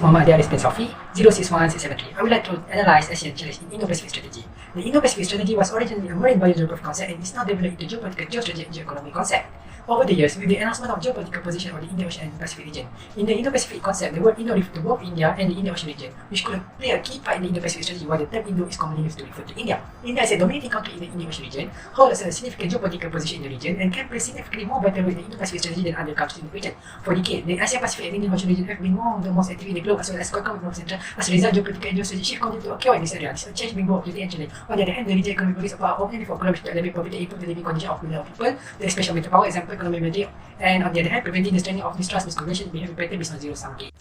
Muhammad Adi bin SAUFI, 061673. I would like to analyze ASEAN challenge in Indo-Pacific strategy. The Indo-Pacific strategy was originally a marine biogeographic concept and is now developed into geopolitical, geostrategic, and geoeconomic concept. Over the years, with the enhancement of geopolitical position of the Indo-Ocean and Pacific region, in the Indo-Pacific concept, the word Indo refers to both India and the Indo-Ocean region, which could play a key part in the Indo-Pacific strategy, while the term Indo is commonly used to refer to India. India is a dominating country in the Indo-Ocean region, holds a significant geopolitical position in the region, and can play significantly more vital role in the Indo-Pacific strategy than other countries in the region. For decades, the Asia-Pacific and Indian Ocean region have been one of the most active in the globe, as well as economic growth center. As a result, geopolitical and geostrategic shift continue to occur in this area. This change being both duty and challenge. On the other hand, the region economic policies are opportunity for collaboration to elevate poverty, improve the living condition of millions of people, the expansion of metropower, example, economic military, and on the other hand, preventing the strengthening of mistrust, miscommunication, behavior pattern based on zero-sum game.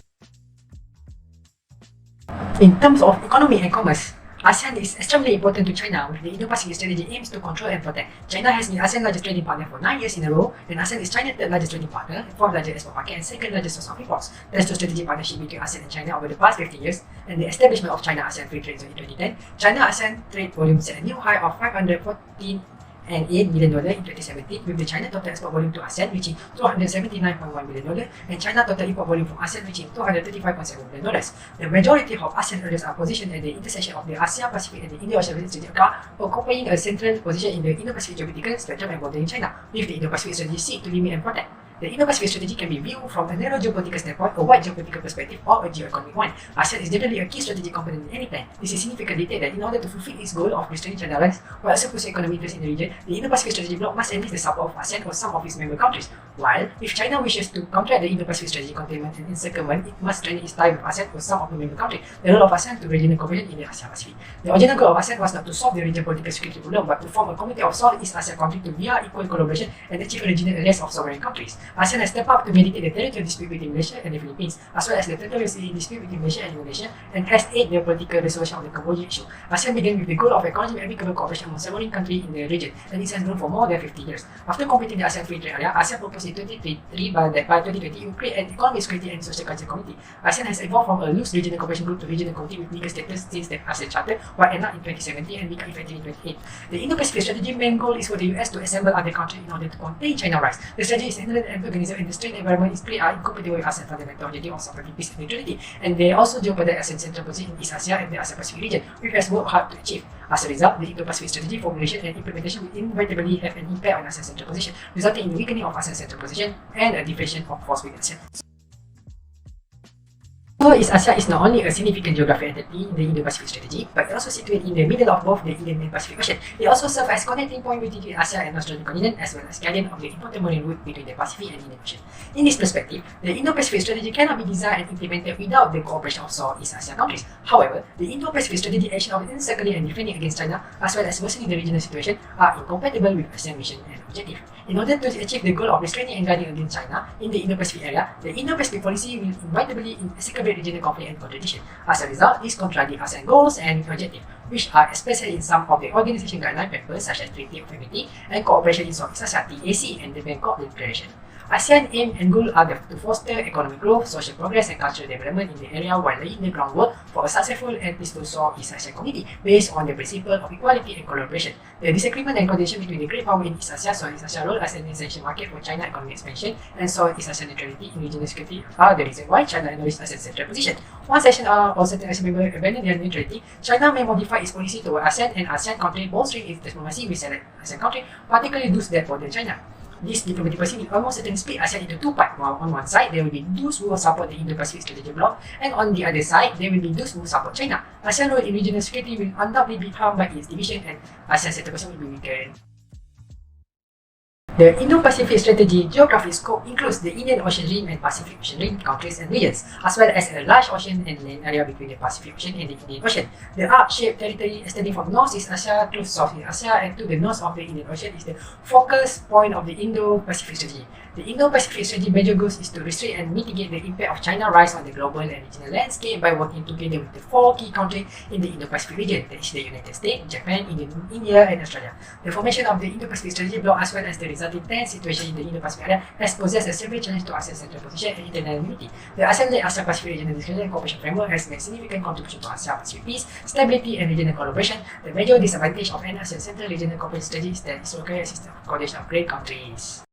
In terms of economy and commerce, ASEAN is extremely important to China, with the Indo-Pacific strategy aims to control and protect. China has been ASEAN's largest trading partner for 9 years in a row, and ASEAN is China's third largest trading partner, fourth largest export market, and second largest source of imports. Thanks to strategic partnership between ASEAN and China over the past 50 years, and the establishment of China-ASEAN Free Trade Zone in 2010, China-ASEAN trade volume set a new high of $514.8 million in 2017, with the China total export volume to ASEAN reaching $279.1 million, and China total import volume from ASEAN reaching $235.7 million. The majority of ASEAN areas are positioned at the intersection of the ASEAN-Pacific and the Indo-Ocean strategic occupying a central position in the Indo-Pacific geopolitical spectrum and bordering China, with the Indo-Pacific strategy seek to limit and protect. The Indo-Pacific strategy can be viewed from a narrow geopolitical standpoint, a wide geopolitical perspective, or a geoeconomic one. ASEAN is generally a key strategic component in any plan. This is significantly that in order to fulfill its goal of restraining China's allies while also pushing economic interests in the region, the Indo-Pacific strategy bloc must enlist the support of ASEAN or some of its member countries. While, if China wishes to counteract the Indo-Pacific strategy containment and encirclement, it must strengthen its tie with ASEAN or some of the member countries. The role of ASEAN to regional cooperation in the Asia-Pacific. The original goal of ASEAN was not to solve the regional political security problem, but to form a community of Southeast Asia countries to via equal collaboration and achieve a regional alliance of sovereign countries. ASEAN has stepped up to mediate the territorial dispute between Malaysia and the Philippines, as well as the territorial dispute between Malaysia and Indonesia, and has aided the political resolution of the Cambodia issue. ASEAN began with the goal of economic and amicable cooperation among sovereign countries in the region, and it has grown for more than 50 years. After completing the ASEAN Free Trade Area, ASEAN proposed in 2023 by 2020 it will create an economic, security, and social culture community. ASEAN has evolved from a loose regional cooperation group to regional community with legal status since the ASEAN Charter, was enacted in 2017 and became effective in 2028. The Indo-Pacific strategy main goal is for the US to assemble other countries in order to contain China's rise. The strategy is handled and organism, and the strained environment is incompatible with ASEAN fundamental objective of supporting peace and neutrality, and they also jeopardize ASEAN's central position in East Asia and the Asia-Pacific region, which has worked hard to achieve. As a result, the Indo-Pacific strategy formulation and implementation will inevitably have an impact on ASEAN's central position, resulting in the weakening of ASEAN's central position and a deflation of force within ASEAN. So East Asia is not only a significant geographic entity in the Indo-Pacific strategy, but it also situated in the middle of both the Indian and Pacific Ocean. It also serves as connecting point between Asia and Australian continent, as well as guardian of the important marine route between the Pacific and Indian Ocean. In this perspective, the Indo-Pacific strategy cannot be designed and implemented without the cooperation of Southeast Asia countries. However, the Indo-Pacific strategy action of encircling and defending against China, as well as worsening the regional situation, are incompatible with ASEAN mission and objective. In order to achieve the goal of restraining and guarding against China in the Indo-Pacific area, the Indo-Pacific policy will inevitably exacerbate regional conflict and contradiction. As a result, this contradicts ASEAN goals and objectives, which are expressed in some of the organization guideline papers such as Treaty of Amity and Cooperation in Southeast Asia (TAC) and the Bangkok Declaration. ASEAN aim and goal are to foster economic growth, social progress, and cultural development in the area while laying the groundwork for a successful and peaceful Southeast Asian community based on the principle of equality and collaboration. The disagreement and contradiction between the great power in East Asia, Southeast Asia role as an essential market for China economic expansion, and Southeast Asian neutrality in regional security are the reason why China acknowledges ASEAN's central position. Once ASEAN or certain ASEAN members abandon their neutrality, China may modify its policy toward ASEAN and ASEAN countries, bolstering its diplomacy with select ASEAN countries, particularly those that border China. This diplomatic policy will almost certainly split ASEAN into two parts. While on one side, there will be those who will support the Indo-Pacific strategic bloc, and on the other side, there will be those who support China. ASEAN role in regional security will undoubtedly be harmed by its division, and ASEAN's central position will be weakened. The Indo-Pacific strategy geographic scope includes the Indian Ocean Rim and Pacific Ocean Rim countries and regions, as well as a large ocean and land area between the Pacific Ocean and the Indian Ocean. The arc-shaped territory extending from Northeast Asia to Southeast Asia and to the north of the Indian Ocean is the focus point of the Indo-Pacific strategy. The Indo-Pacific strategy major goals is to restrict and mitigate the impact of China's rise on the global and regional landscape by working together with the four key countries in the Indo-Pacific region, that is the United States, Japan, India, and Australia. The formation of the Indo-Pacific strategy bloc, as well as the resulting tense situation in the Indo-Pacific area, has posed a severe challenge to ASEAN's central position and internal unity. The ASEAN-led Asia-Pacific regional discussion and cooperation framework has made significant contribution to Asia-Pacific peace, stability, and regional collaboration. The major disadvantage of an ASEAN central regional cooperation strategy is that it requires a system of coordination of great countries.